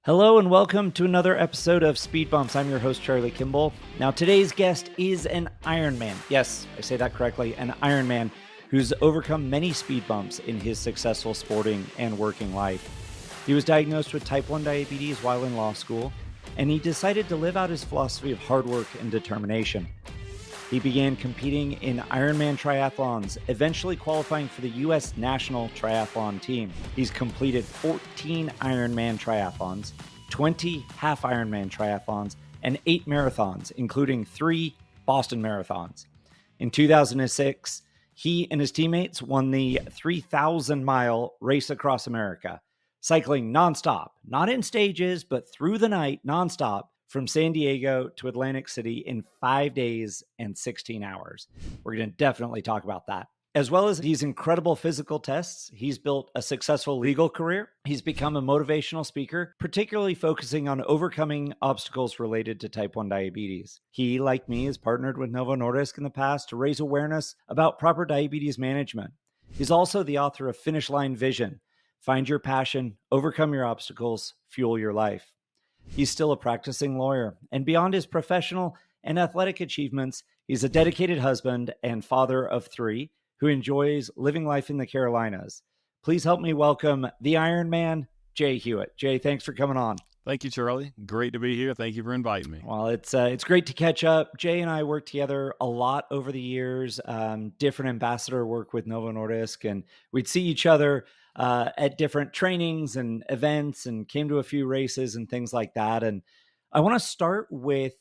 Hello and welcome to another episode of Speed Bumps. I'm your host, Charlie Kimball. Now, today's guest is an Ironman. Yes, I say that correctly, an Ironman who's overcome many speed bumps in his successful sporting and working life. He was diagnosed with type 1 diabetes while in law school, and he decided to live out his philosophy of hard work and determination. He began competing in Ironman triathlons, eventually qualifying for the U.S. national triathlon team. He's completed 14 Ironman triathlons, 20 half Ironman triathlons, and 8 marathons, including 3 Boston marathons. In 2006, he and his teammates won the 3,000-mile race across America, cycling nonstop, not in stages, but through the night, nonstop, from San Diego to Atlantic City in 5 days and 16 hours. We're going to definitely talk about that. As well as these incredible physical tests, he's built a successful legal career. He's become a motivational speaker, particularly focusing on overcoming obstacles related to type 1 diabetes. He, like me, has partnered with Novo Nordisk in the past to raise awareness about proper diabetes management. He's also the author of Finish Line Vision: Find Your Passion, Overcome Your Obstacles, Fuel Your Life. He's still a practicing lawyer, and beyond his professional and athletic achievements, he's a dedicated husband and father of 3 who enjoys living life in the Carolinas. Please help me welcome the Ironman, Jay Hewitt. Jay, thanks for coming on. Thank you, Charlie. Great to be here. Thank you for inviting me. Well, it's great to catch up. Jay and I worked together a lot over the years, different ambassador work with Novo Nordisk, and we'd see each other at different trainings and events and came to a few races and things like that. And I want to start with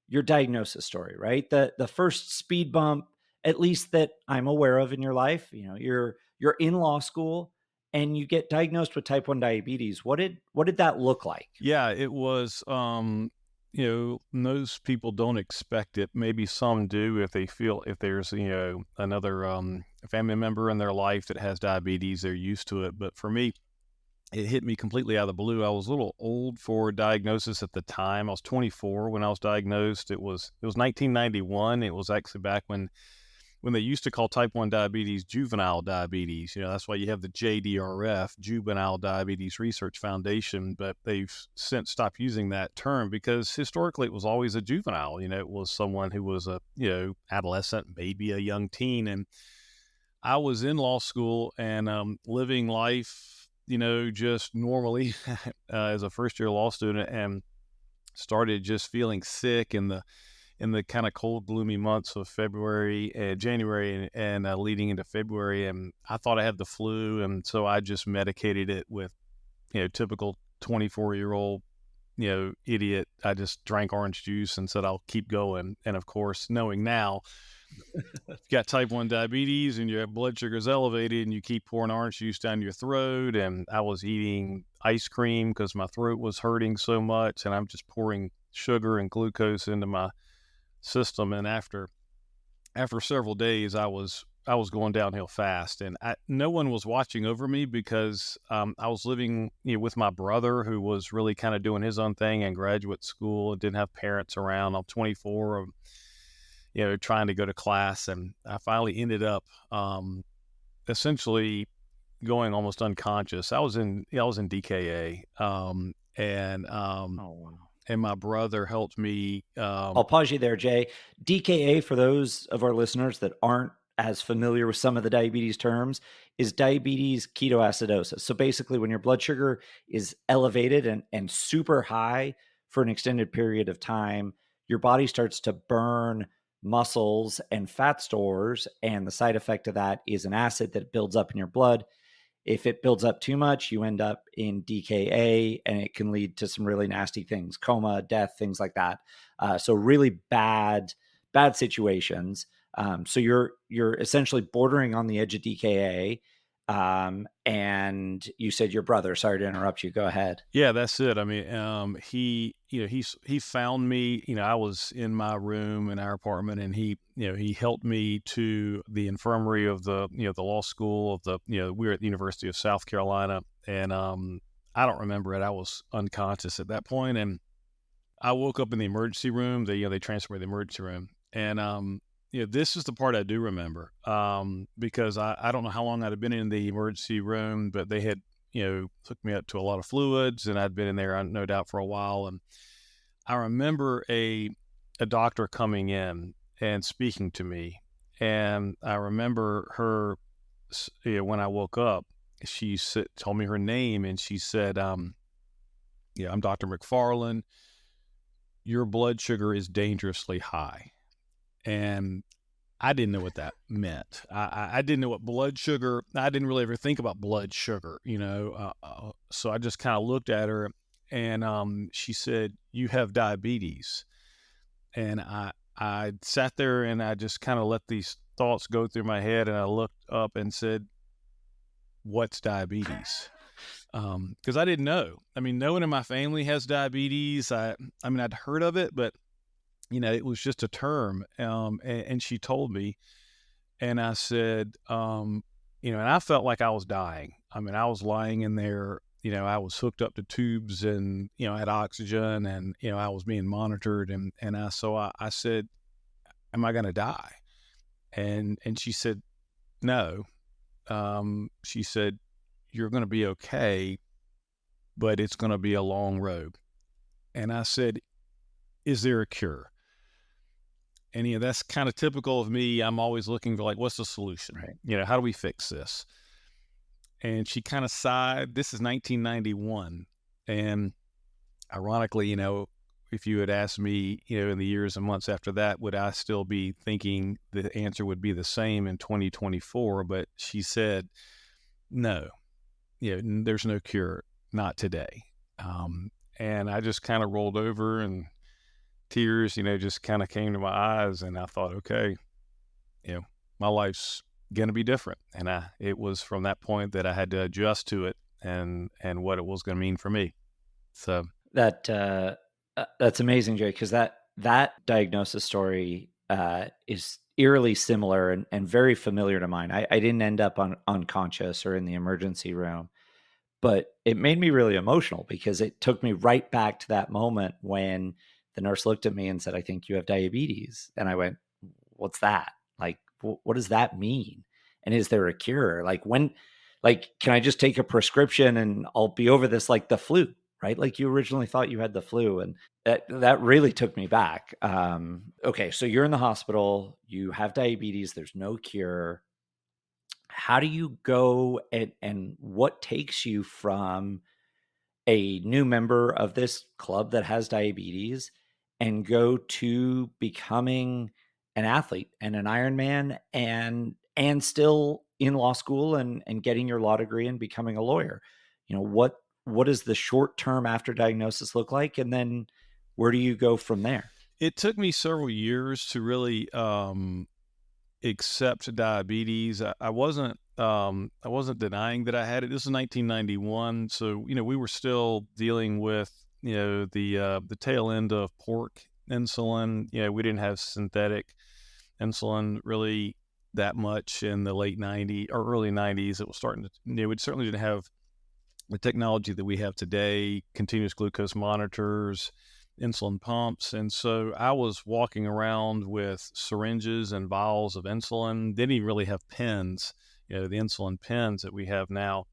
your diagnosis story, right? The first speed bump, at least that I'm aware of in your life. You know, you're in law school and you get diagnosed with type 1 diabetes. What did that look like? Yeah, it was, most people don't expect it. Maybe some do if they feel if there's, another family member in their life that has diabetes, they're used to it. But for me, it hit me completely out of the blue. I was a little old for diagnosis at the time. I was 24 when I was diagnosed. It was 1991. It was actually back when they used to call type 1 diabetes juvenile diabetes. That's why you have the JDRF, Juvenile Diabetes Research Foundation, but they've since stopped using that term because historically it was always a juvenile. It was someone who was a, adolescent, maybe a young teen. And I was in law school and living life, just normally as a first-year law student, and started just feeling sick in the kind of cold, gloomy months of February and January and leading into February. And I thought I had the flu. And so I just medicated it with, typical 24-year-old, idiot. I just drank orange juice and said, I'll keep going. And of course, knowing now, you've got type 1 diabetes and your blood sugar's elevated and you keep pouring orange juice down your throat. And I was eating ice cream because my throat was hurting so much. And I'm just pouring sugar and glucose into my system. And after several days, I was going downhill fast, and no one was watching over me because I was living with my brother, who was really kind of doing his own thing in graduate school and didn't have parents around. I'm 24, trying to go to class, and I finally ended up essentially going almost unconscious. I was in DKA, oh wow. And my brother helped me. I'll pause you there, Jay. DKA, for those of our listeners that aren't as familiar with some of the diabetes terms, is diabetes ketoacidosis. So basically, when your blood sugar is elevated and super high for an extended period of time, your body starts to burn muscles and fat stores. And the side effect of that is an acid that builds up in your blood. If it builds up too much, you end up in DKA, and it can lead to some really nasty things, coma, death, things like that. So really bad situations. So you're essentially bordering on the edge of DKA. And you said your brother, sorry to interrupt you. Go ahead. Yeah, that's it. I mean, he found me, I was in my room in our apartment, and he helped me to the infirmary of the law school of we were at the University of South Carolina. And, I don't remember it. I was unconscious at that point. And I woke up in the emergency room. They transferred me to the emergency room. And, this is the part I do remember, because I don't know how long I'd have been in the emergency room, but they had, hooked me up to a lot of fluids, and I'd been in there, no doubt, for a while. And I remember a doctor coming in and speaking to me, and I remember her, when I woke up, she told me her name, and she said, I'm Dr. McFarland. Your blood sugar is dangerously high. And I didn't know what that meant. I didn't know what blood sugar, I didn't really ever think about blood sugar, so I just kind of looked at her, and she said, "You have diabetes." And I sat there and I just kind of let these thoughts go through my head, and I looked up and said, "What's diabetes?" Because I didn't know. I mean, no one in my family has diabetes. I mean, I'd heard of it, but it was just a term. And she told me, and I said, and I felt like I was dying. I mean, I was lying in there, I was hooked up to tubes, and, I had oxygen, and, I was being monitored. So I said, "Am I going to die?" And she said, "No." She said, "You're going to be okay, but it's going to be a long road." And I said, "Is there a cure?" And, that's kind of typical of me. I'm always looking for, like, what's the solution? Right. How do we fix this? And she kind of sighed. This is 1991. And ironically, if you had asked me, in the years and months after that, would I still be thinking the answer would be the same in 2024? But she said, "No, there's no cure, not today." And I just kind of rolled over, and tears, just kind of came to my eyes, and I thought, okay, my life's going to be different. And it was from that point that I had to adjust to it, and what it was going to mean for me. So That's amazing, Jay, because that diagnosis story is eerily similar and very familiar to mine. I didn't end up unconscious or in the emergency room, but it made me really emotional because it took me right back to that moment when the nurse looked at me and said, "I think you have diabetes." And I went, "What's that? Like, what does that mean? And is there a cure? Can I just take a prescription and I'll be over this like the flu?" Right? Like you originally thought you had the flu. And that really took me back. Okay. So you're in the hospital, you have diabetes, there's no cure. How do you go and what takes you from a new member of this club that has diabetes and go to becoming an athlete and an Ironman and still in law school and getting your law degree and becoming a lawyer? What does the short term after diagnosis look like? And then where do you go from there? it took me several years to really accept diabetes. I wasn't denying that I had it. This is 1991, so we were still dealing with the tail end of pork insulin. We didn't have synthetic insulin really that much in the late 90s or early 90s. It was starting to, we certainly didn't have the technology that we have today, continuous glucose monitors, insulin pumps. And so I was walking around with syringes and vials of insulin. Didn't even really have pens, the insulin pens that we have now.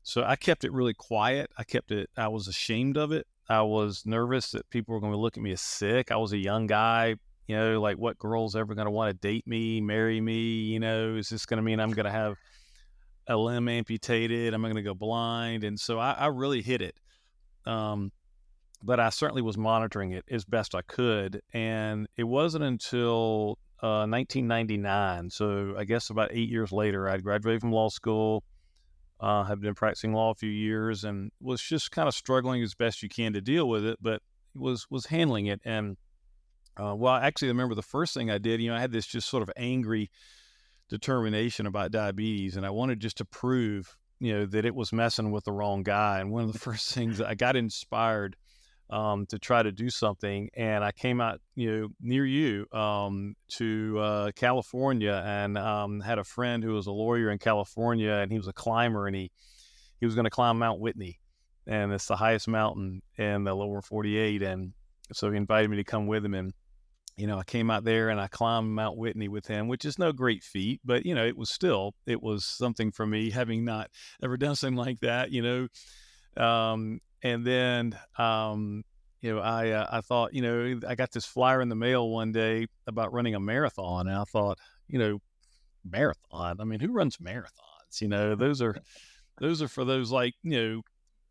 So I kept it really quiet. I was ashamed of it. I was nervous that people were going to look at me as sick. I was a young guy, like, what girl's ever going to want to date me, marry me? Is this going to mean I'm going to have a limb amputated? Am I going to go blind? And so I really hid it. But I certainly was monitoring it as best I could. And it wasn't until 1999, so I guess about 8 years later, I'd graduated from law school, had been practicing law a few years, and was just kind of struggling as best you can to deal with it, but was handling it. And I actually remember the first thing I did, I had this just sort of angry determination about diabetes, and I wanted just to prove, that it was messing with the wrong guy. And one of the first things, I got inspired to try to do something, and I came out, near you, to California, and had a friend who was a lawyer in California, and he was a climber, and he was going to climb Mount Whitney, and it's the highest mountain in the lower 48. And so he invited me to come with him, and I came out there and I climbed Mount Whitney with him, which is no great feat, but it was something for me, having not ever done something like that. And then, I thought, I got this flyer in the mail one day about running a marathon. And I thought, marathon. I mean, who runs marathons? Those are for those, like,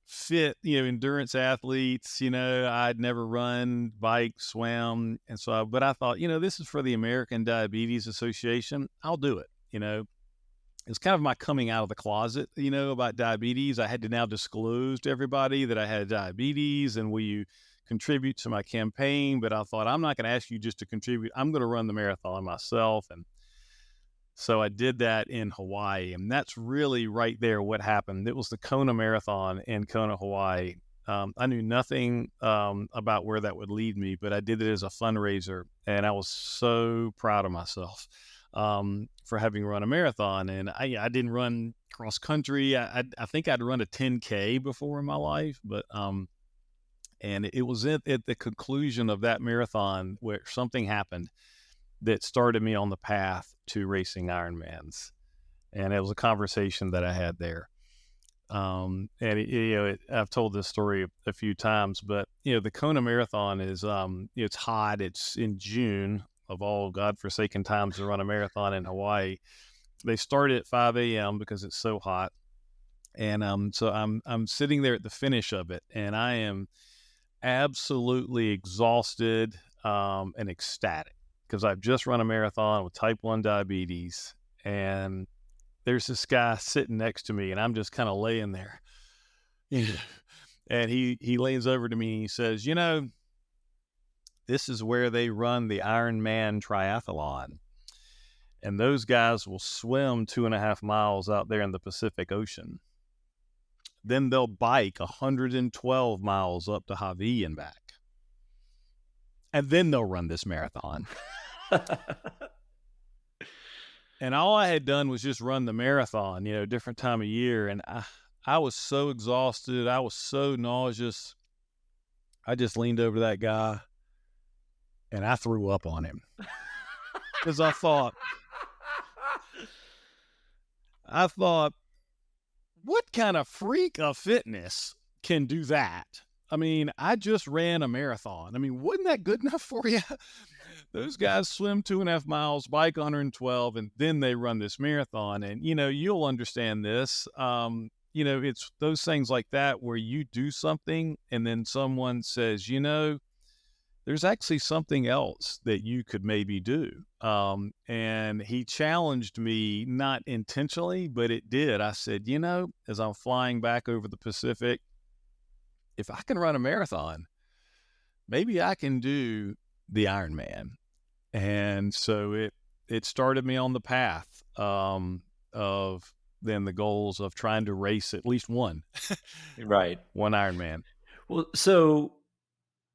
fit, endurance athletes. I'd never run, bike, swam. And so, but I thought, this is for the American Diabetes Association. I'll do it. It's kind of my coming out of the closet, about diabetes. I had to now disclose to everybody that I had diabetes, and will you contribute to my campaign? But I thought, I'm not going to ask you just to contribute. I'm going to run the marathon myself. And so I did that in Hawaii, and that's really right there what happened. It was the Kona Marathon in Kona, Hawaii. I knew nothing about where that would lead me, but I did it as a fundraiser, and I was so proud of myself for having run a marathon. And I didn't run cross country. I think I'd run a 10K before in my life, but and it was at the conclusion of that marathon where something happened that started me on the path to racing Ironmans. And it was a conversation that I had there. I've told this story a few times, but the Kona Marathon is, it's hot. It's in June, of all godforsaken times to run a marathon in Hawaii. They start at 5 a.m. because it's so hot. And so I'm sitting there at the finish of it, and I am absolutely exhausted and ecstatic, because I've just run a marathon with type 1 diabetes, and there's this guy sitting next to me, and I'm just kind of laying there. And he leans over to me and he says, this is where they run the Ironman triathlon. And those guys will swim 2.5 miles out there in the Pacific Ocean. Then they'll bike 112 miles up to Hawaii and back. And then they'll run this marathon. And all I had done was just run the marathon, different time of year. And I was so exhausted. I was so nauseous. I just leaned over to that guy and I threw up on him. Because I thought, what kind of freak of fitness can do that? I mean, I just ran a marathon. I mean, wasn't that good enough for you? Those guys swim 2.5 miles, bike 112, and then they run this marathon. And, you'll understand this. It's those things like that where you do something and then someone says, there's actually something else that you could maybe do. And he challenged me, not intentionally, but it did. I said, as I'm flying back over the Pacific, if I can run a marathon, maybe I can do the Ironman. And so it started me on the path of then the goals of trying to race at least one. Right. One Ironman. Well, so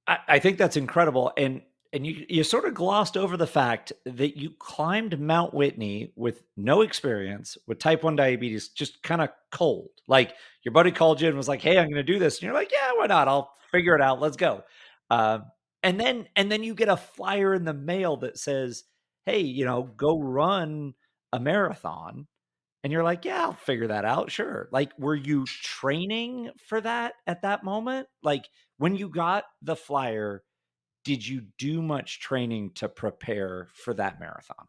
I think that's incredible. And you sort of glossed over the fact that you climbed Mount Whitney with no experience, with type 1 diabetes, just kind of cold. Like, your buddy called you and was like, hey, I'm going to do this. And you're like, yeah, why not? I'll figure it out. Let's go. And then you get a flyer in the mail that says, hey, go run a marathon. And you're like, yeah, I'll figure that out. Sure. Like, were you training for that at that moment? Like, when you got the flyer, did you do much training to prepare for that marathon?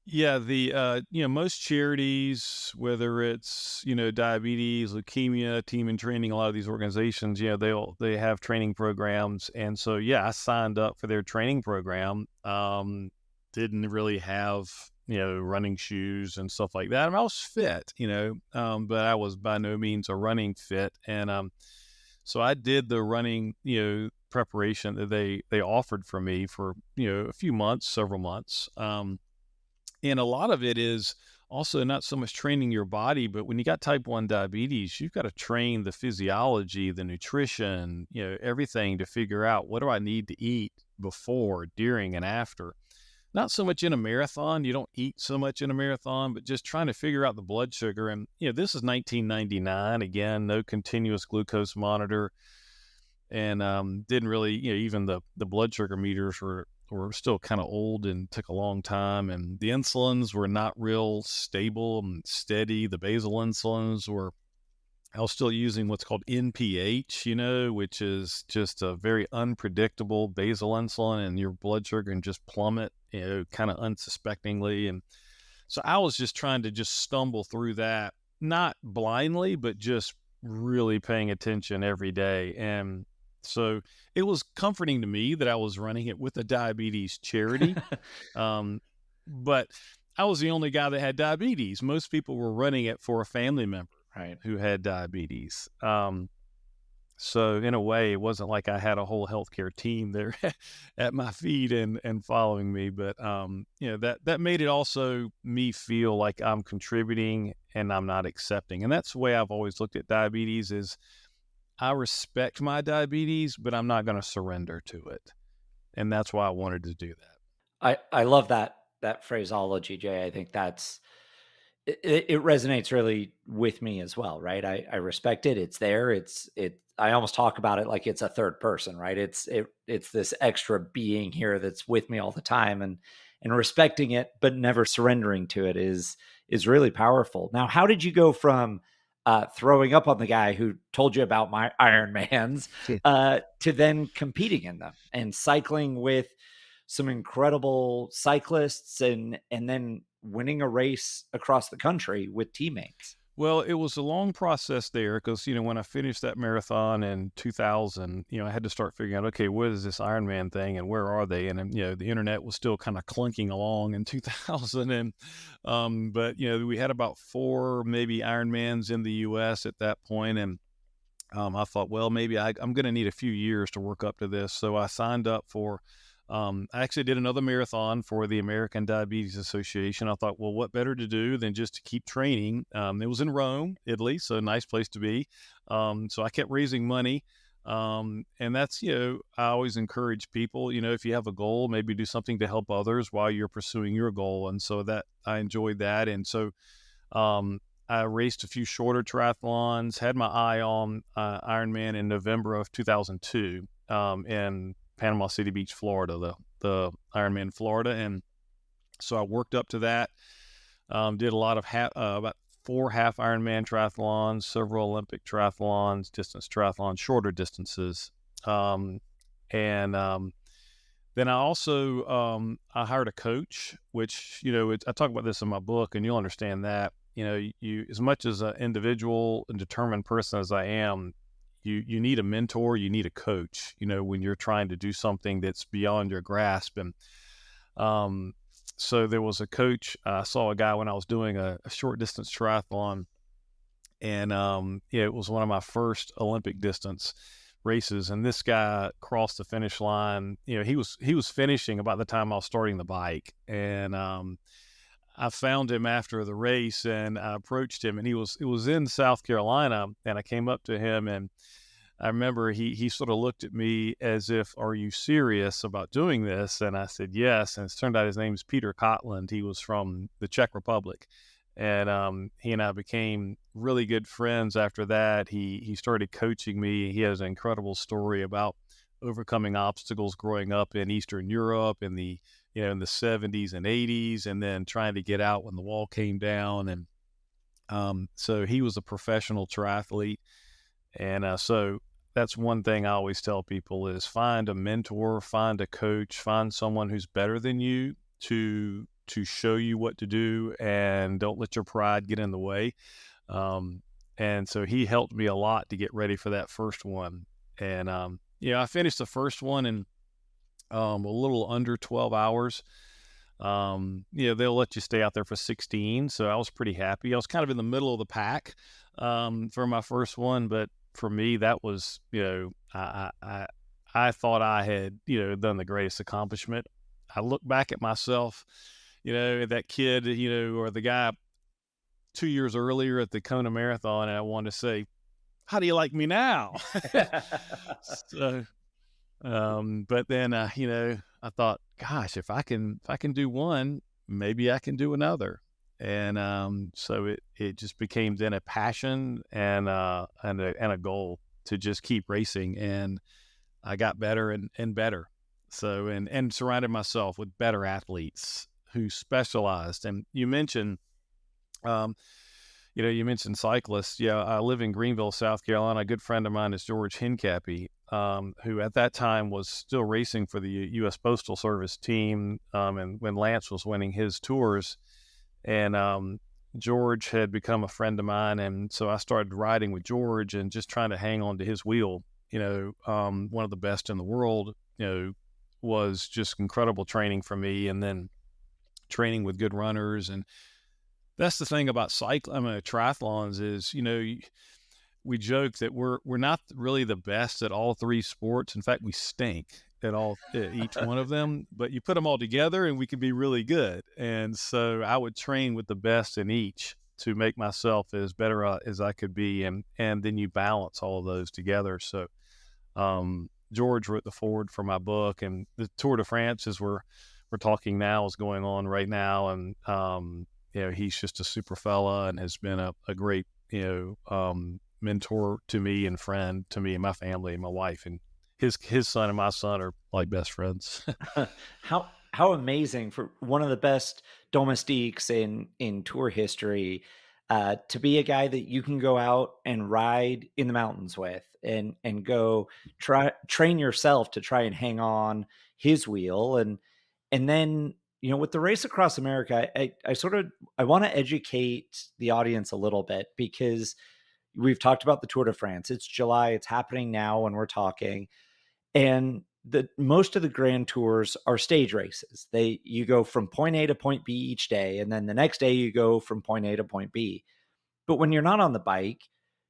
Yeah, the most charities, whether it's diabetes, leukemia, Team in Training, a lot of these organizations, they have training programs, and so I signed up for their training program. Didn't really have running shoes and stuff like that. I mean, I was fit, but I was by no means a running fit, and so I did the running preparation that they offered for me for a few months, several months. And a lot of it is also not so much training your body, but when you got type 1 diabetes, you've got to train the physiology, the nutrition, everything to figure out, what do I need to eat before, during, and after. Not so much in a marathon. You don't eat so much in a marathon, but just trying to figure out the blood sugar. And, this is 1999. Again, no continuous glucose monitor. And didn't really, even the blood sugar meters were were still kind of old and took a long time, and the insulins were not real stable and steady. The basal insulins were, I was still using what's called NPH, which is just a very unpredictable basal insulin, and your blood sugar can just plummet, kind of unsuspectingly. And so I was just trying to just stumble through that, not blindly, but just really paying attention every day. And so it was comforting to me that I was running it with a diabetes charity. Um, but I was the only guy that had diabetes. Most people were running it for a family member Right. who had diabetes. So in a way, it wasn't like I had a whole healthcare team there at my feet and following me, but that made it also me feel like I'm contributing and I'm not accepting. And that's the way I've always looked at diabetes is I respect my diabetes, but I'm not going to surrender to it. And that's why I wanted to do that. I love that phraseology, Jay. I think it resonates really with me as well, right? I respect it. It's there. I almost talk about it like it's a third person, right? It's this extra being here that's with me all the time, and respecting it, but never surrendering to it is really powerful. Now, how did you go from throwing up on the guy who told you about my Ironmans to then competing in them and cycling with some incredible cyclists and then winning a race across the country with teammates? Well, it was a long process there because, when I finished that marathon in 2000, I had to start figuring out, okay, what is this Ironman thing and where are they? And, the internet was still kind of clunking along in 2000. But, we had about 4 maybe Ironmans in the US at that point. And I thought, well, maybe I'm going to need a few years to work up to this. So I signed up for I actually did another marathon for the American Diabetes Association. I thought, well, what better to do than just to keep training? It was in Rome, Italy, so a nice place to be. So I kept raising money. And that's, I always encourage people, if you have a goal, maybe do something to help others while you're pursuing your goal. And so that I enjoyed that. And so I raced a few shorter triathlons, had my eye on Ironman in November of 2002 in Panama City Beach, Florida, the Ironman Florida. And so I worked up to that, did a lot of about 4 half Ironman triathlons, several Olympic triathlons, distance triathlons, shorter distances. Then I also, I hired a coach, which, I talk about this in my book and you'll understand that, you, as much as an individual and determined person as I am, you need a mentor, you need a coach, when you're trying to do something that's beyond your grasp. And so there was a coach. I saw a guy when I was doing a short distance triathlon, and it was one of my first Olympic distance races. And this guy crossed the finish line. He was finishing about the time I was starting the bike, and I found him after the race and I approached him, and it was in South Carolina, and I came up to him, and I remember he sort of looked at me as if, are you serious about doing this? And I said, yes. And it turned out his name's Peter Kotland. He was from the Czech Republic. And he and I became really good friends after that. He started coaching me. He has an incredible story about overcoming obstacles growing up in Eastern Europe in the 70s and 80s, and then trying to get out when the wall came down. And so he was a professional triathlete. And so that's one thing I always tell people is find a mentor, find a coach, find someone who's better than you to show you what to do, and don't let your pride get in the way. And so he helped me a lot to get ready for that first one. And, I finished the first one in a little under 12 hours. They'll let you stay out there for 16. So I was pretty happy. I was kind of in the middle of the pack for my first one, but for me, that was, I thought I had, done the greatest accomplishment. I look back at myself, that kid, or the guy 2 years earlier at the Kona Marathon, and I wanted to say, how do you like me now? So, but then, I thought, gosh, if I can do one, maybe I can do another. And so it just became then a passion and a goal to just keep racing. And I got better and better. So, and surrounded myself with better athletes who specialized. And um, you mentioned cyclists. Yeah, I live in Greenville, South Carolina. A good friend of mine is George Hincapie, who at that time was still racing for the U.S. Postal Service team, and when Lance was winning his tours. And George had become a friend of mine, and so I started riding with George and just trying to hang on to his wheel. One of the best in the world. Was just incredible training for me, and then training with good runners. And that's the thing about triathlons is, we joke that we're not really the best at all three sports. In fact, we stink at each one of them, but you put them all together and we can be really good. And so I would train with the best in each to make myself as better as I could be. And then you balance all of those together. So, George wrote the foreword for my book, and the Tour de France, as we're talking now, is going on right now. And, he's just a super fella and has been a great, mentor to me and friend to me and my family and my wife, and his son and my son are like best friends. How amazing for one of the best domestiques in tour history, to be a guy that you can go out and ride in the mountains with, and go train yourself to try and hang on his wheel. And then, with the Race Across America, I want to educate the audience a little bit, because we've talked about the Tour de France. It's July, it's happening now when we're talking. And most of the grand tours are stage races. You go from point A to point B each day, and then the next day you go from point A to point B. But when you're not on the bike,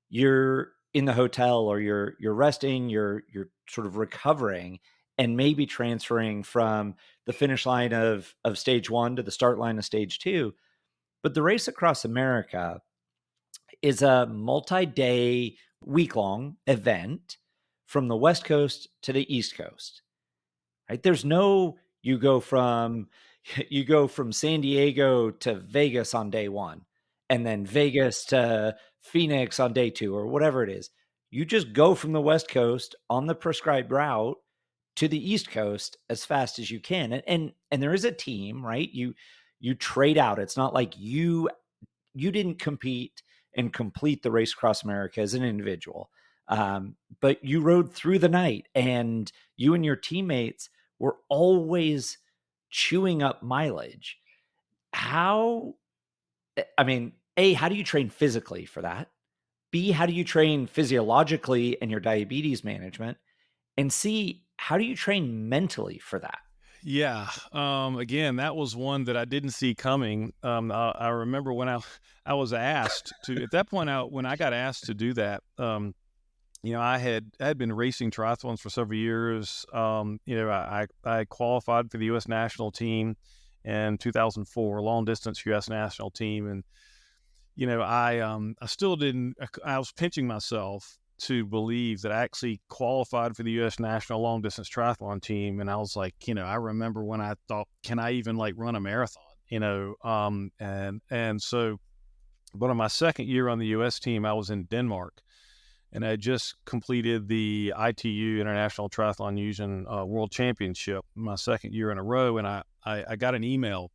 you're in the hotel, or you're resting, you're sort of recovering, and maybe transferring from the finish line of stage one to the start line of stage two. But the Race Across America is a multi-day, week-long event from the West Coast to the East Coast. Right? There's no you go from San Diego to Vegas on day one, and then Vegas to Phoenix on day two, or whatever it is. You just go from the West Coast on the prescribed route to the East Coast as fast as you can. And there is a team, right? You trade out. It's not like you didn't compete and complete the Race Across America as an individual. But you rode through the night, and you and your teammates were always chewing up mileage. How do you train physically for that? B, how do you train physiologically and your diabetes management? And C, how do you train mentally for that? Yeah. Again, that was one that I didn't see coming. I remember when I was asked to, at that point out, when I got asked to do that, I had been racing triathlons for several years. I qualified for the U.S. national team in 2004, long distance U.S. national team. And, I still didn't, I was pinching myself to believe that I actually qualified for the U.S. national long distance triathlon team. And I was like, I remember when I thought, can I even run a marathon, and so, but on my second year on the U.S. team, I was in Denmark, and I just completed the ITU International Triathlon Union World Championship, my second year in a row. And I got an email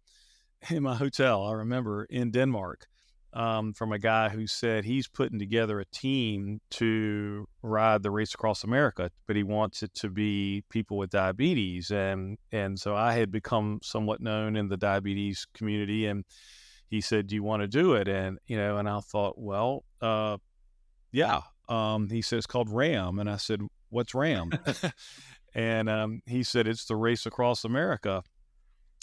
in my hotel, I remember, in Denmark, from a guy who said he's putting together a team to ride the Race Across America, but he wants it to be people with diabetes. And so I had become somewhat known in the diabetes community, and he said, do you want to do it? And, and I thought, well, yeah. He said, it's called RAM. And I said, what's RAM? And he said, it's the Race Across America.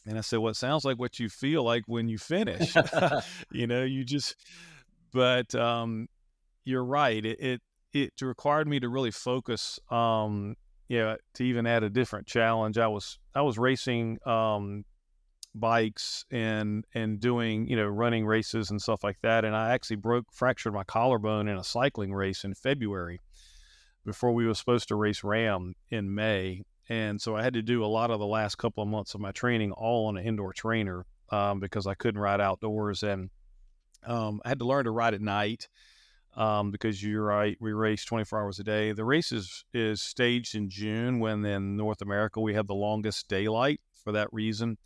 And I said, well, it sounds like what you feel like when you finish. But you're right. It required me to really focus, to even add a different challenge. I was racing bikes and doing, running races and stuff like that. And I actually fractured my collarbone in a cycling race in February before we were supposed to race RAM in May. And so I had to do a lot of the last couple of months of my training all on an indoor trainer, because I couldn't ride outdoors. And I had to learn to ride at night. because you're right, we race 24 hours a day. The race is staged in June, when in North America we have the longest daylight for that reason,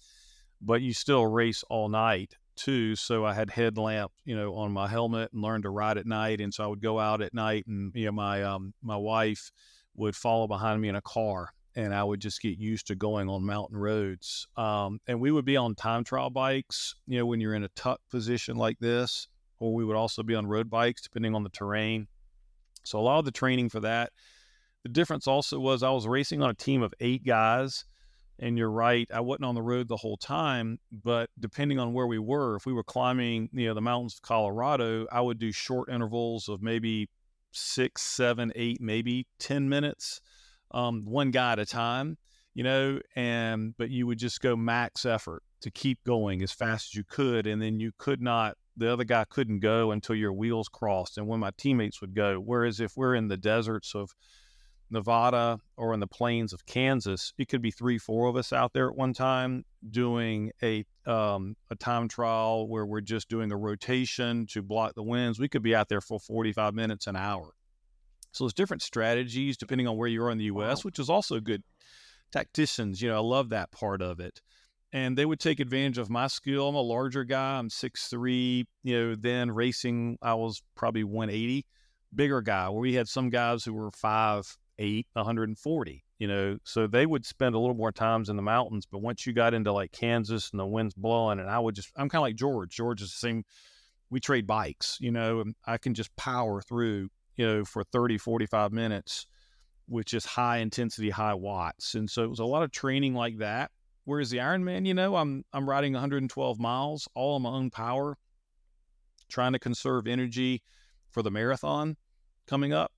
but you still race all night too. So I had headlamp, on my helmet, and learned to ride at night. And so I would go out at night, and my wife would follow behind me in a car, and I would just get used to going on mountain roads. And we would be on time trial bikes, when you're in a tuck position like this, or we would also be on road bikes depending on the terrain. So a lot of the training for that. The difference also was I was racing on a team of 8 guys. And you're right, I wasn't on the road the whole time, but depending on where we were, if we were climbing, the mountains of Colorado, I would do short intervals of maybe 6, 7, 8, maybe 10 minutes, one guy at a time, but you would just go max effort to keep going as fast as you could. And then the other guy couldn't go until your wheels crossed, and when my teammates would go. Whereas if we're in the deserts of Nevada or in the plains of Kansas, it could be 3, 4 of us out there at one time doing a time trial where we're just doing a rotation to block the winds. We could be out there for 45 minutes, an hour. So there's different strategies depending on where you are in the U.S., which is also good. Tacticians, I love that part of it. And they would take advantage of my skill. I'm a larger guy. I'm 6'3", then racing, I was probably 180. Bigger guy, where we had some guys who were 5'8", 140, so they would spend a little more times in the mountains. But once you got into like Kansas and the wind's blowing, and I'm kind of like George is the same. We trade bikes, and I can just power through, for 30, 45 minutes, with just high intensity, high watts. And so it was a lot of training like that. Whereas the Ironman, I'm riding 112 miles, all on my own power, trying to conserve energy for the marathon coming up.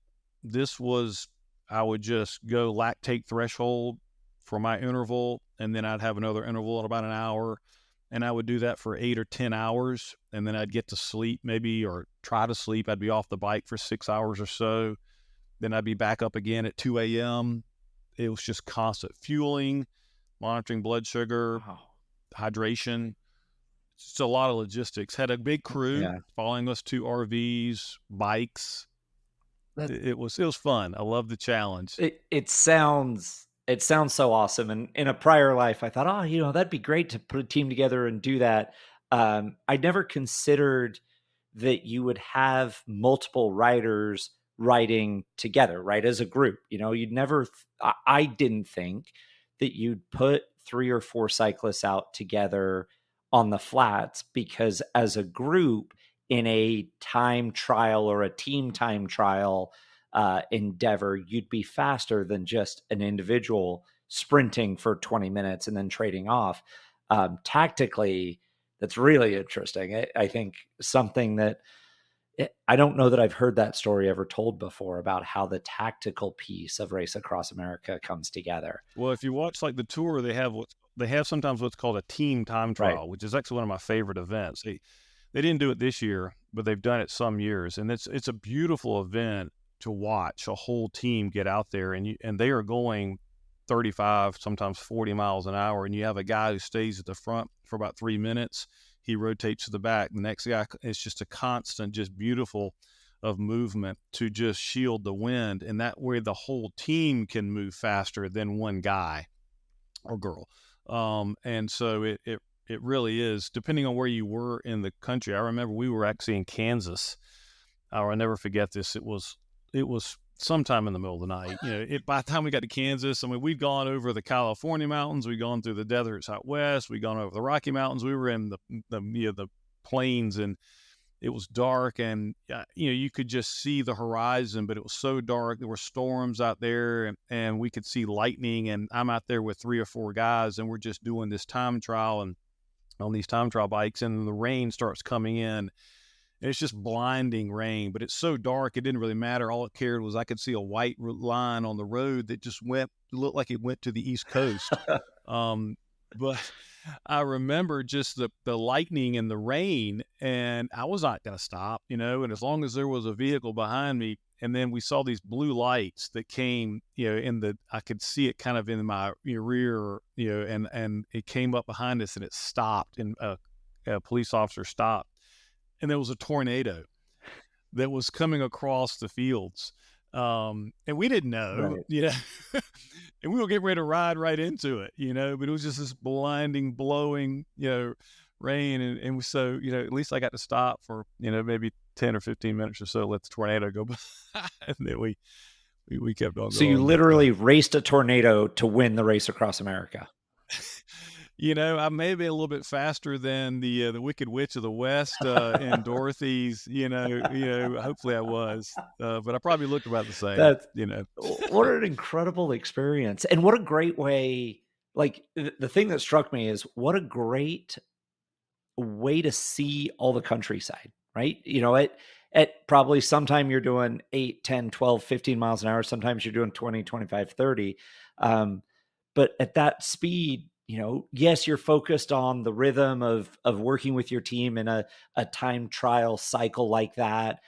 I would just go lactate threshold for my interval, and then I'd have another interval at about an hour, and I would do that for 8 or 10 hours, and then I'd get to sleep maybe, or try to sleep. I'd be off the bike for 6 hours or so. Then I'd be back up again at 2 a.m. It was just constant fueling, monitoring blood sugar, hydration. It's a lot of logistics. Had a big crew following us, 2 RVs, bikes. It was fun. I love the challenge. It sounds so awesome. And in a prior life, I thought, that'd be great to put a team together and do that. I never considered that you would have multiple riders riding together, right, as a group. You'd never. I didn't think that you'd put 3 or 4 cyclists out together on the flats, because as a group in a time trial or a team time trial endeavor, you'd be faster than just an individual sprinting for 20 minutes and then trading off. Tactically, that's really interesting. I think something that I don't know that I've heard that story ever told before, about how the tactical piece of Race Across America comes together. Well, if you watch like the tour, they have sometimes what's called a team time trial, which is actually one of my favorite events. They didn't do it this year, but they've done it some years, and it's a beautiful event to watch a whole team get out there, and they are going 35, sometimes 40 miles an hour, and you have a guy who stays at the front for about 3 minutes. He rotates to the back. The next guy, it's just a constant, just beautiful of movement to just shield the wind, and that way the whole team can move faster than one guy or girl. And so it really is, depending on where you were in the country. I remember we were actually in Kansas. I'll never forget this. It was sometime in the middle of the night. By the time we got to Kansas, we'd gone over the California mountains, we'd gone through the deserts out west, we'd gone over the Rocky Mountains. We were in the plains, and it was dark, and you could just see the horizon, but it was so dark. There were storms out there, and we could see lightning. And I'm out there with 3 or 4 guys, and we're just doing this time trial, and on these time trial bikes, and the rain starts coming in. And it's just blinding rain, but it's so dark it didn't really matter. All it cared was I could see a white line on the road that just looked like it went to the East Coast. But I remember just the lightning and the rain, and I was not going to stop, and as long as there was a vehicle behind me. And then we saw these blue lights that came, I could see it kind of in my rear, and it came up behind us, and it stopped, and a police officer stopped, and there was a tornado. that was coming across the fields. And we didn't know, Right. and we were getting ready to ride right into it, but it was just this blinding, blowing, rain. And so, at least I got to stop for, maybe 10 or 15 minutes or so, let the tornado go by. And then we kept on So you going. But, literally raced a tornado to win the race across America. I may have been a little bit faster than the Wicked Witch of the West in Dorothy's. Hopefully I was, but I probably looked about the same. That's what an incredible experience, and what a great way. Like the thing that struck me is what a great way to see all the countryside, right? At probably sometime you're doing 8, 10, 12, 15 miles an hour. Sometimes you're doing 20, 25, 30. But at that speed, yes, you're focused on the rhythm of working with your team in a time trial cycle like that,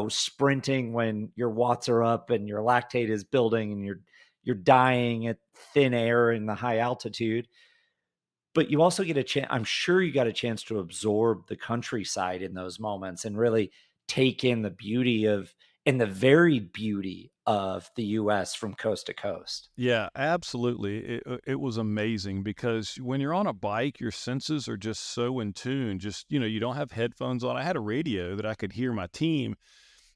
sprinting when your watts are up and your lactate is building and you're dying at thin air in the high altitude. But you also get a chance, I'm sure you got a chance to absorb the countryside in those moments and really take in the beauty of and the varied beauty of the US from coast to coast. Yeah, absolutely. It was amazing because when you're on a bike, your senses are just so in tune. Just, you don't have headphones on. I had a radio that I could hear my team,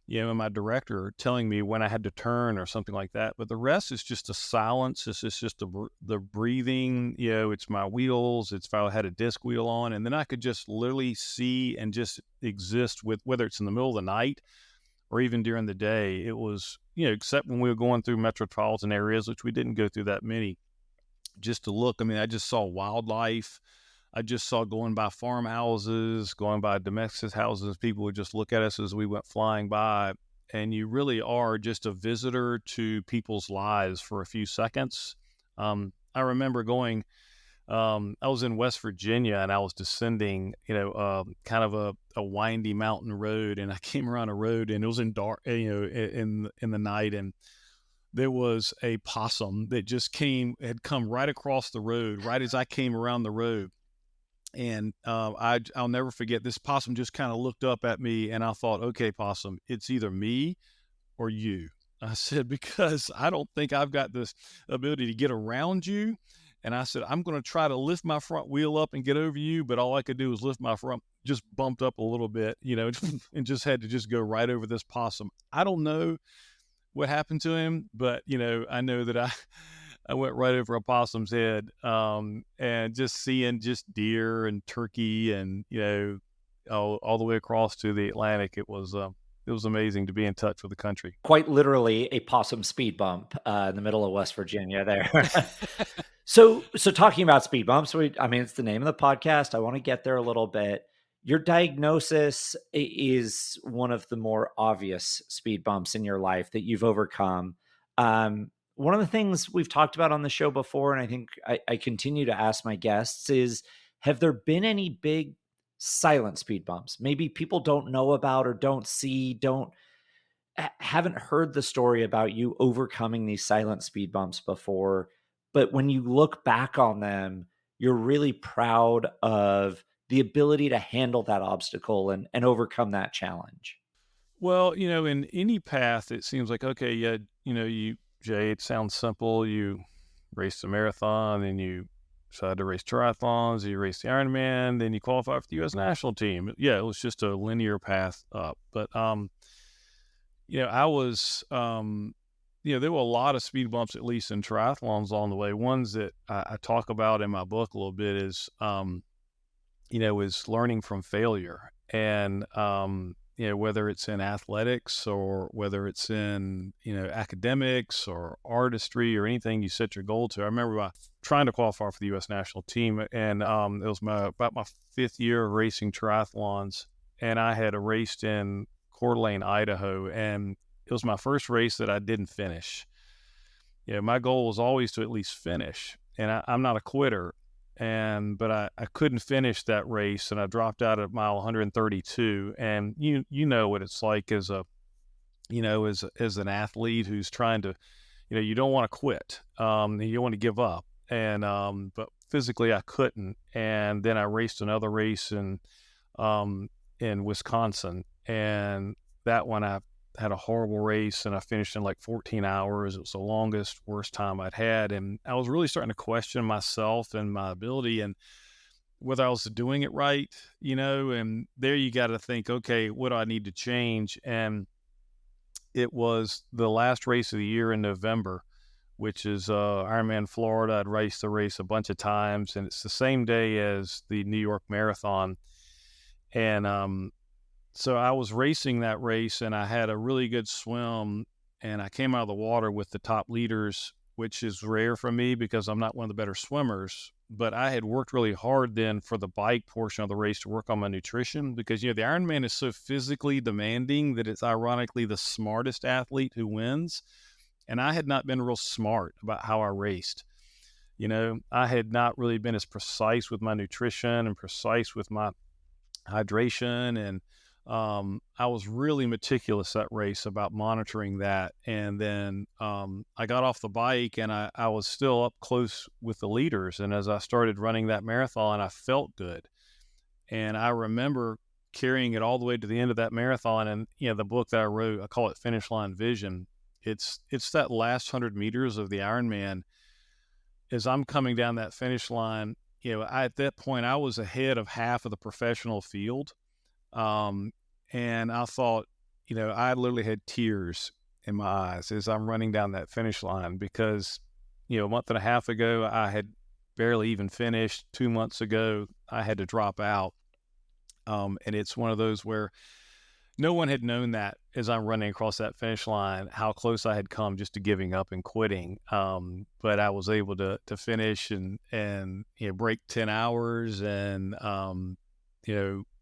and my director telling me when I had to turn or something like that. But the rest is just a silence. It's just the breathing, it's my wheels. It's if I had a disc wheel on. And then I could just literally see and just exist with, whether it's in the middle of the night or even during the day. It was, except when we were going through metropolitan areas, which we didn't go through that many, just to look. I mean, I just saw wildlife. I just saw going by farmhouses, going by domestic houses. People would just look at us as we went flying by. And you really are just a visitor to people's lives for a few seconds. I remember going, I was in West Virginia and I was descending, kind of a windy mountain road. And I came around a road and it was in dark, in the night. And there was a possum that just had come right across the road, right as I came around the road. And I'll never forget, this possum just kind of looked up at me and I thought, okay, possum, it's either me or you. I said, because I don't think I've got this ability to get around you. And I said, I'm going to try to lift my front wheel up and get over you. But all I could do was lift my front, just bumped up a little bit, and just had to just go right over this possum. I don't know what happened to him, but, I know that I went right over a possum's head, and just seeing just deer and turkey and, all the way across to the Atlantic. It was amazing to be in touch with the country. Quite literally a possum speed bump in the middle of West Virginia there. So talking about speed bumps, it's the name of the podcast. I want to get there a little bit. Your diagnosis is one of the more obvious speed bumps in your life that you've overcome. One of the things we've talked about on the show before, and I think I continue to ask my guests, is have there been any big silent speed bumps? Maybe people don't know about or don't see, haven't heard the story about you overcoming these silent speed bumps before. But when you look back on them, you're really proud of the ability to handle that obstacle and overcome that challenge. Well, in any path, it seems like, okay, yeah, Jay, it sounds simple. You raced a marathon, and you decided to race triathlons, you raced the Ironman, then you qualify for the U.S. national team. Yeah, it was just a linear path up. But, I was, there were a lot of speed bumps, at least in triathlons along the way. Ones that I talk about in my book a little bit is, is learning from failure. And, whether it's in athletics or whether it's in, academics or artistry or anything you set your goal to. I remember trying to qualify for the U.S. national team, and it was about my 5th year of racing triathlons, and I had raced in Coeur d'Alene, Idaho, and it was my first race that I didn't finish. My goal was always to at least finish, and I'm not a quitter. But I couldn't finish that race, and I dropped out at mile 132. And you know what it's like as as an athlete who's trying to, you don't want to quit. You don't want to give up. And but physically I couldn't. And then I raced another race in Wisconsin, and that one I had a horrible race and I finished in like 14 hours. It was the longest, worst time I'd had. And I was really starting to question myself and my ability and whether I was doing it right, and there you got to think, okay, what do I need to change? And it was the last race of the year in November, which is Ironman Florida. I'd raced the race a bunch of times, and it's the same day as the New York Marathon. And so I was racing that race, and I had a really good swim, and I came out of the water with the top leaders, which is rare for me because I'm not one of the better swimmers. But I had worked really hard then for the bike portion of the race to work on my nutrition because, the Ironman is so physically demanding that it's ironically the smartest athlete who wins. And I had not been real smart about how I raced. I had not really been as precise with my nutrition and precise with my hydration. And I was really meticulous that race about monitoring that. And then I got off the bike and I was still up close with the leaders. And as I started running that marathon, I felt good. And I remember carrying it all the way to the end of that marathon. And, the book that I wrote, I call it Finish Line Vision. It's that last 100 meters of the Ironman. As I'm coming down that finish line, at that point I was ahead of half of the professional field. And I thought, I literally had tears in my eyes as I'm running down that finish line because, a month and a half ago, I had barely even finished. 2 months ago, I had to drop out. And it's one of those where no one had known that as I'm running across that finish line, how close I had come just to giving up and quitting. But I was able to finish and break 10 hours and,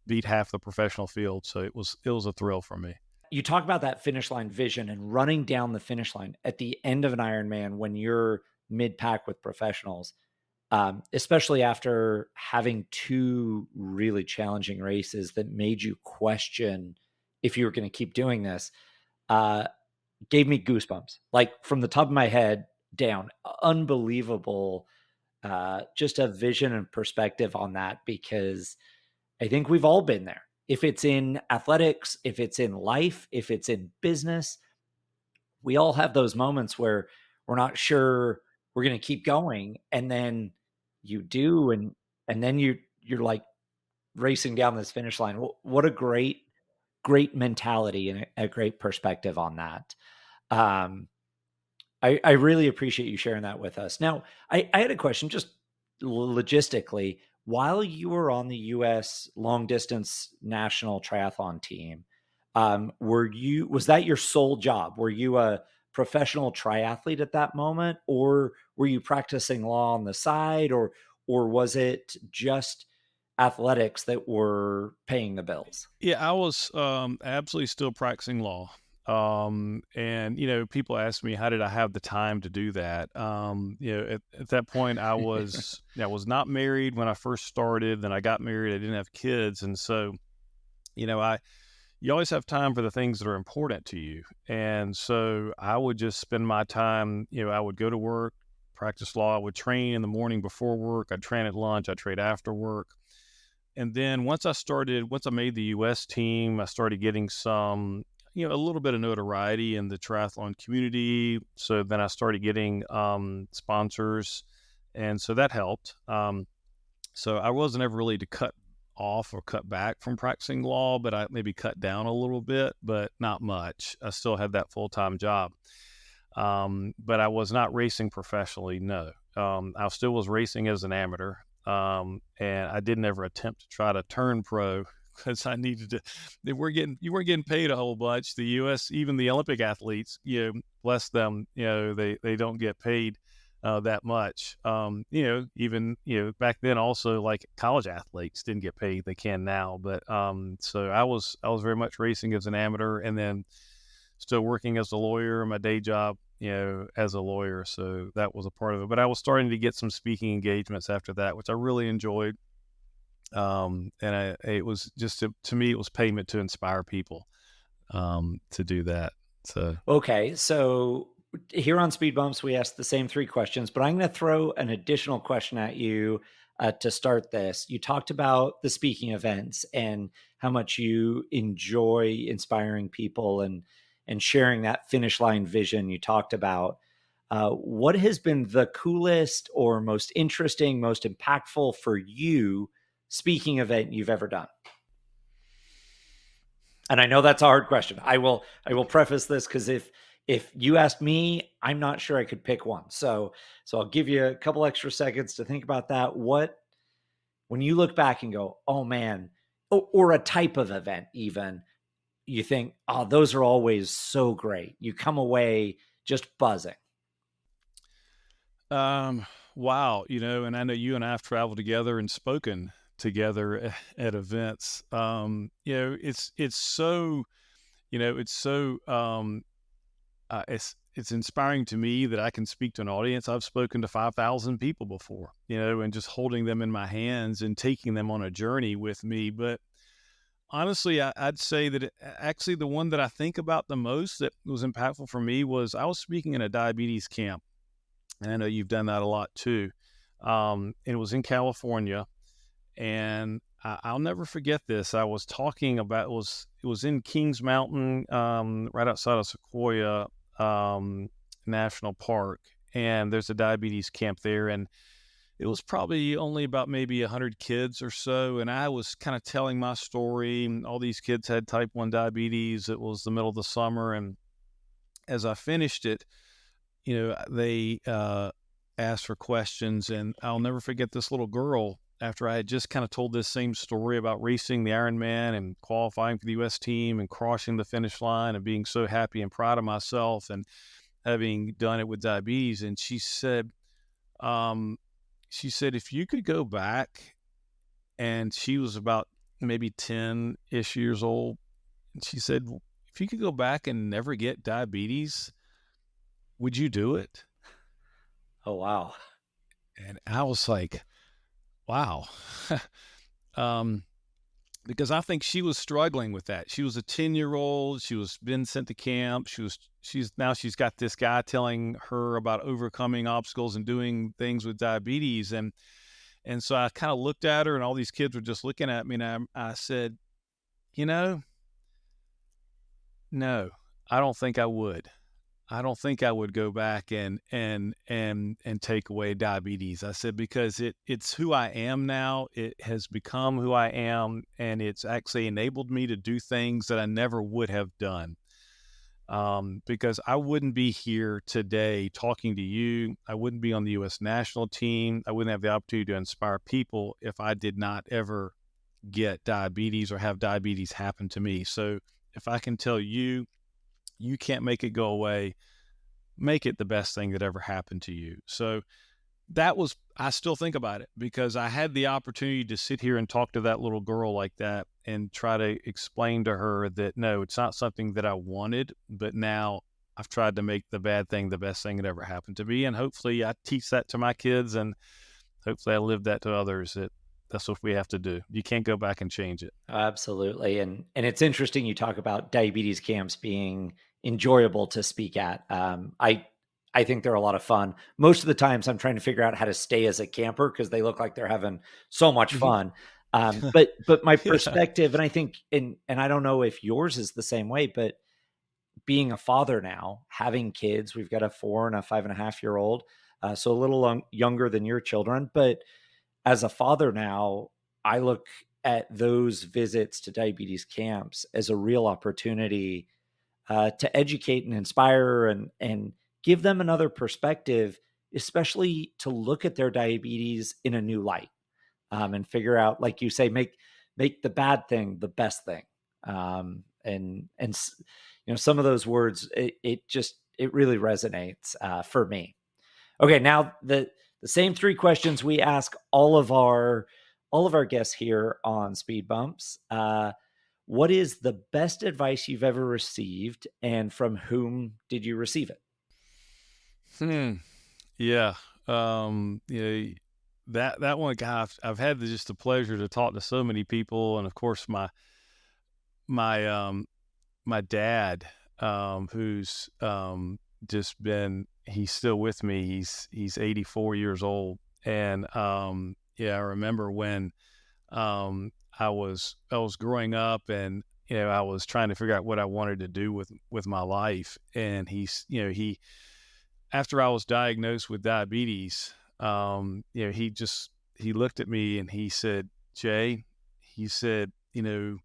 beat half the professional field. So it was a thrill for me. You talk about that finish line vision and running down the finish line at the end of an Ironman when you're mid-pack with professionals, especially after having 2 really challenging races that made you question if you were going to keep doing this, gave me goosebumps, like from the top of my head down. Unbelievable. Just a vision and perspective on that, because I think we've all been there. If it's in athletics, if it's in life, if it's in business, we all have those moments where we're not sure we're going to keep going. And then you do. And then you're like racing down this finish line. What a great mentality and a great perspective on that. I really appreciate you sharing that with us. Now, I had a question just logistically. While you were on the U.S. long distance national triathlon team, was that your sole job? Were you a professional triathlete at that moment, or were you practicing law on the side, or was it just athletics that were paying the bills? Yeah, I was absolutely still practicing law. And, people ask me, how did I have the time to do that? At that point I was not married when I first started. Then I got married. I didn't have kids. And so, you always have time for the things that are important to you. And so I would just spend my time, I would go to work, practice law. I would train in the morning before work. I'd train at lunch. I'd train after work. And then once I made the U.S. team, I started getting some, a little bit of notoriety in the triathlon community. So then I started getting sponsors, and so that helped. So I wasn't ever really to cut off or cut back from practicing law, but I maybe cut down a little bit, but not much. I still had that full-time job. But I was not racing professionally, no. I still was racing as an amateur, and I didn't ever attempt to try to turn pro because I needed to. You weren't getting paid a whole bunch. The U.S., even the Olympic athletes, bless them, they don't get paid that much. Even back then also, like, college athletes didn't get paid. They can now, but so I was very much racing as an amateur, and then still working as a lawyer, my day job, as a lawyer. So that was a part of it. But I was starting to get some speaking engagements after that, which I really enjoyed. And it was just, to me, it was payment to inspire people to do that. So, okay. So here on Speed Bumps, we asked the same 3 questions, but I'm going to throw an additional question at you to start this. You talked about the speaking events and how much you enjoy inspiring people and sharing that finish line vision you talked about. What has been the coolest or most interesting, most impactful for you speaking event you've ever done? And I know that's a hard question. I will preface this because if you asked me, I'm not sure I could pick one. So I'll give you a couple extra seconds to think about that. What when you look back and go, oh man, or a type of event even, you think, oh, those are always so great. You come away just buzzing. Wow, and I know you and I have traveled together and spoken together at events. It's so, it's so it's inspiring to me that I can speak to an audience. I've spoken to 5,000 people before, and just holding them in my hands and taking them on a journey with me. But honestly, I'd say that actually the one that I think about the most that was impactful for me was I was speaking in a diabetes camp. And I know you've done that a lot too. And it was in California, and I'll never forget this. I was talking about it was in Kings Mountain, right outside of Sequoia National Park, and there's a diabetes camp there, and it was probably only about maybe 100 kids or so, and I was kind of telling my story. All these kids had type 1 diabetes. It was the middle of the summer, and as I finished it, they asked for questions, and I'll never forget this little girl after I had just kind of told this same story about racing the Ironman and qualifying for the U.S. team and crossing the finish line and being so happy and proud of myself and having done it with diabetes. And she said, if you could go back, and she was about maybe 10-ish years old, and she said, if you could go back and never get diabetes, would you do it? Oh, wow. And I was like, wow. um, because I think she was struggling with that. She was a 10-year-old. She was been sent to camp. She's got this guy telling her about overcoming obstacles and doing things with diabetes. And so I kind of looked at her, and all these kids were just looking at me, and I said, no, I don't think I would. I don't think I would go back and take away diabetes. I said, because it's who I am now. It has become who I am, and it's actually enabled me to do things that I never would have done. Because I wouldn't be here today talking to you. I wouldn't be on the U.S. national team. I wouldn't have the opportunity to inspire people if I did not ever get diabetes or have diabetes happen to me. So if I can tell you, you can't make it go away, make it the best thing that ever happened to you. So I still think about it because I had the opportunity to sit here and talk to that little girl like that and try to explain to her that, no, it's not something that I wanted, but now I've tried to make the bad thing the best thing that ever happened to me. And hopefully I teach that to my kids, and hopefully I live that to others, that that's what we have to do. You can't go back and change it. Absolutely. And it's interesting you talk about diabetes camps being enjoyable to speak at. I think they're a lot of fun. Most of the times I'm trying to figure out how to stay as a camper because they look like they're having so much fun. But my Yeah. perspective, and I think, and I don't know if yours is the same way, but being a father now, having kids, we've got a 4 and a 5.5-year-old, so a little younger than your children. But as a father now, I look at those visits to diabetes camps as a real opportunity to educate and inspire and give them another perspective, especially to look at their diabetes in a new light, and figure out, like you say, make the bad thing the best thing. And some of those words, it really resonates for me. Okay, now the same 3 questions we ask all of our guests here on Speed Bumps. What is the best advice you've ever received, and from whom did you receive it? Yeah. That one, guy, I've had just the pleasure to talk to so many people, and of course my my dad, who's he's still with me. He's 84 years old, and Yeah, I remember when I was growing up, and I was trying to figure out what I wanted to do with my life. And he after I was diagnosed with diabetes, he looked at me and he said, "Jay," he said, "you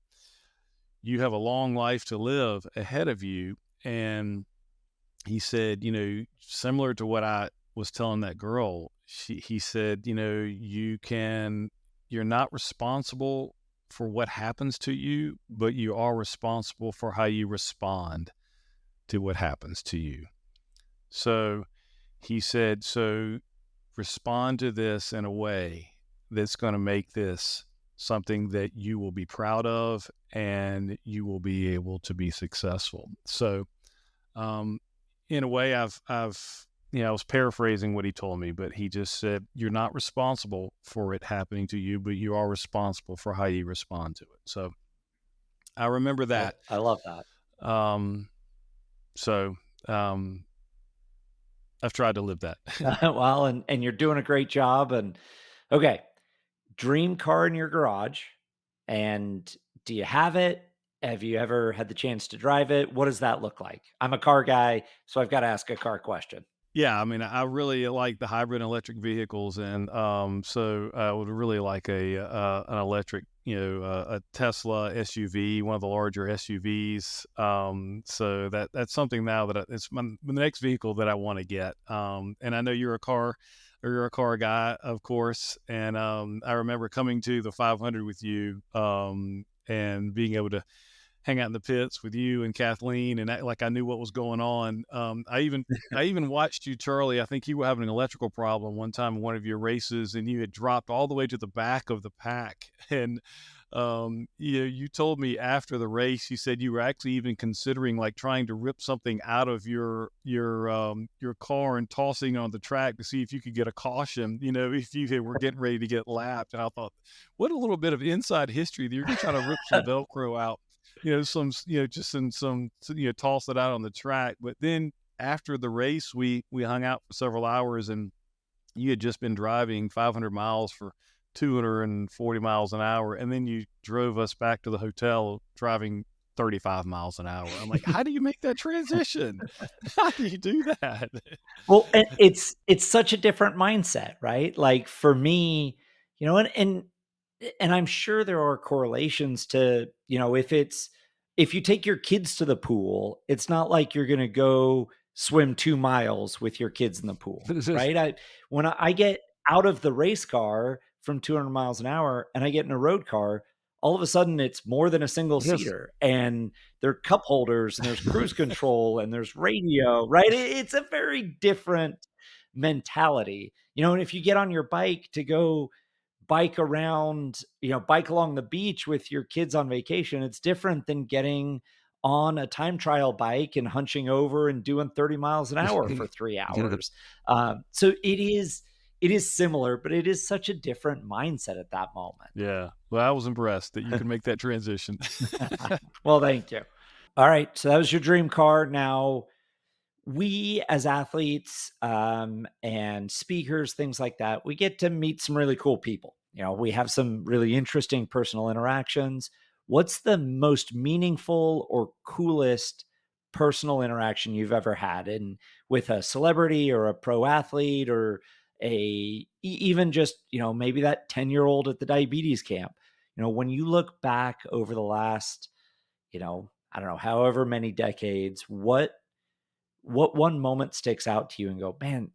have a long life to live ahead of you." And he said, similar to what I was telling that girl, he said, you're not responsible for what happens to you, but you are responsible for how you respond to what happens to you. So he said, so respond to this in a way that's going to make this something that you will be proud of and you will be able to be successful. So, in a way, I was paraphrasing what he told me, but he just said, you're not responsible for it happening to you, but you are responsible for how you respond to it. So I remember that. I love that. So, I've tried to live that. Well, and you're doing a great job. And okay, dream car in your garage. And do you have it? Have you ever had the chance to drive it? What does that look like? I'm a car guy, so I've got to ask a car question. Yeah, I mean, I really like the hybrid electric vehicles, and so I would really like an electric, a Tesla SUV, one of the larger SUVs. So that's something now that it's the next vehicle that I want to get. And I know you're a car guy, of course, and I remember coming to the 500 with you, and being able to hang out in the pits with you and Kathleen and act like I knew what was going on. I even watched you, Charlie. I think you were having an electrical problem one time in one of your races, and you had dropped all the way to the back of the pack. And you told me after the race, you said you were actually even considering like trying to rip something out of your car and tossing it on the track to see if you could get a caution, if you were getting ready to get lapped. And I thought, what a little bit of inside history that you're going to try to rip some Velcro out. Toss it out on the track. But then after the race, we hung out for several hours, and you had just been driving 500 miles for 240 miles an hour. And then you drove us back to the hotel driving 35 miles an hour. I'm like, how do you make that transition? How do you do that? Well, and it's such a different mindset, right? Like for me, and I'm sure there are correlations to, if you take your kids to the pool, it's not like you're going to go swim 2 miles with your kids in the pool, right? When I get out of the race car from 200 miles an hour and I get in a road car, all of a sudden it's more than a single seater, and there are cup holders and there's cruise control and there's radio, right? It's a very different mentality, and if you get on your bike to go bike around, bike along the beach with your kids on vacation, it's different than getting on a time trial bike and hunching over and doing 30 miles an hour for 3 hours. So it is similar, but it is such a different mindset at that moment. Yeah. Well, I was impressed that you could make that transition. Well, thank you. All right. So that was your dream car. Now, we as athletes and speakers, things like that, we get to meet some really cool people. We have some really interesting personal interactions. What's the most meaningful or coolest personal interaction you've ever had with a celebrity or a pro athlete or even just, maybe that 10-year-old at the diabetes camp? When you look back over the last, I don't know, however many decades, what one moment sticks out to you and go, man,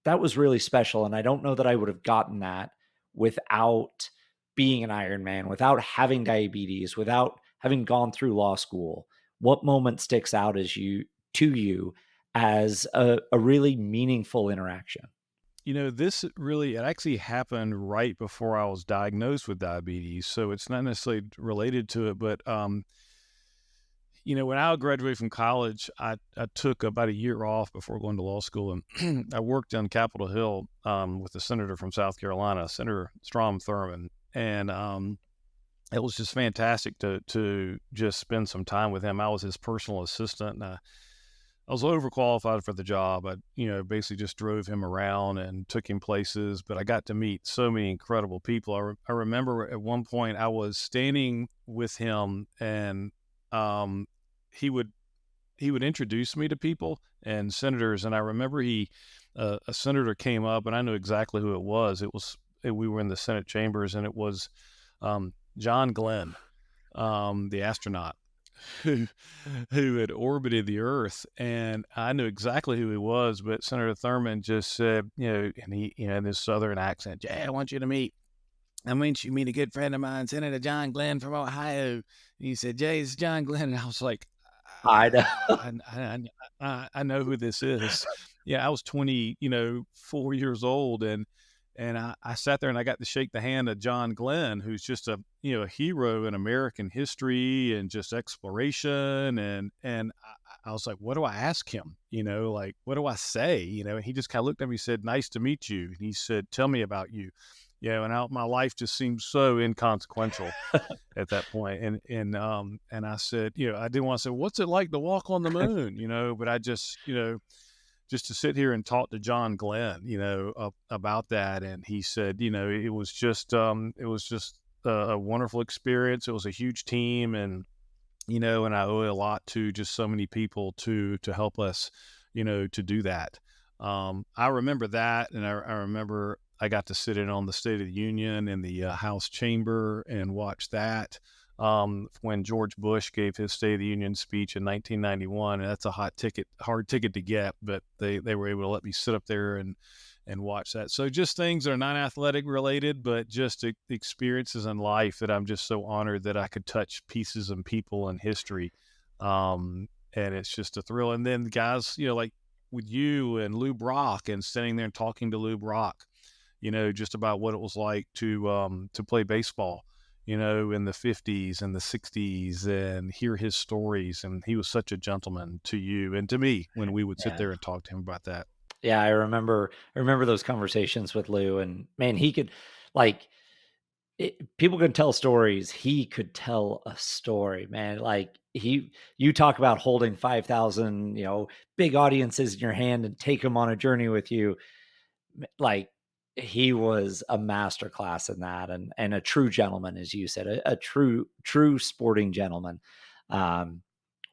that was really special. And I don't know that I would have gotten that without being an Ironman, without having diabetes, without having gone through law school. What moment sticks out to you as a really meaningful interaction? It actually happened right before I was diagnosed with diabetes. So it's not necessarily related to it, but when I graduated from college, I took about a year off before going to law school, and I worked on Capitol Hill with the senator from South Carolina, Senator Strom Thurmond, and it was just fantastic to just spend some time with him. I was his personal assistant, and I was overqualified for the job. I, basically just drove him around and took him places, but I got to meet so many incredible people. I remember at one point I was standing with him, and he would introduce me to people and senators. And I remember a senator came up, and I knew exactly who it was. We were in the Senate chambers, and it was John Glenn, the astronaut who had orbited the Earth. And I knew exactly who he was, but Senator Thurmond just said, and he, in his Southern accent, Jay, I want you to meet a good friend of mine, Senator John Glenn from Ohio. And he said, Jay, it's John Glenn. And I was like, I know. I know who this is. Yeah, I was 4 years old, and I sat there and I got to shake the hand of John Glenn, who's just a hero in American history and just exploration. And I was like, what do I ask him? Like, what do I say? And he just kind of looked at me and said, nice to meet you. And he said, tell me about you. My life just seemed so inconsequential at that point. And I said, I didn't want to say, what's it like to walk on the moon? But I just, just to sit here and talk to John Glenn, about that. And he said, it was just a wonderful experience. It was a huge team, and I owe a lot to just so many people to help us, to do that. I remember that. And I remember I got to sit in on the State of the Union in the House chamber and watch that. When George Bush gave his State of the Union speech in 1991, and that's a hard ticket to get, but they were able to let me sit up there and watch that. So just things that are non-athletic related, but just experiences in life that I'm just so honored that I could touch pieces and people in history. And it's just a thrill. And then guys, like with you and Lou Brock, and sitting there and talking to Lou Brock, just about what it was like to play baseball, in the 50s and the 60s, and hear his stories. And he was such a gentleman to you and to me when we would sit there and talk to him about that. Yeah, I remember those conversations with Lou, and man, he could, like, people could tell stories. He could tell a story, man. Like, you talk about holding 5,000, big audiences in your hand and take them on a journey with you. Like, he was a masterclass in that, and a true gentleman, as you said, a true sporting gentleman. Well,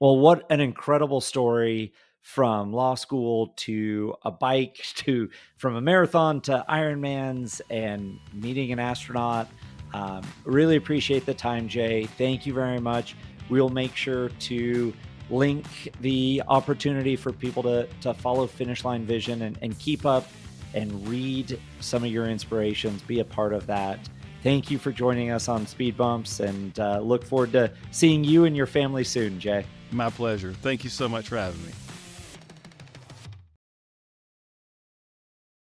what an incredible story, from law school to a bike, from a marathon to Ironmans and meeting an astronaut. Really appreciate the time, Jay. Thank you very much. We'll make sure to link the opportunity for people to follow Finish Line Vision and keep up and read some of your inspirations, be a part of that. Thank you for joining us on Speed Bumps, and look forward to seeing you and your family soon, Jay. My pleasure. Thank you so much for having me.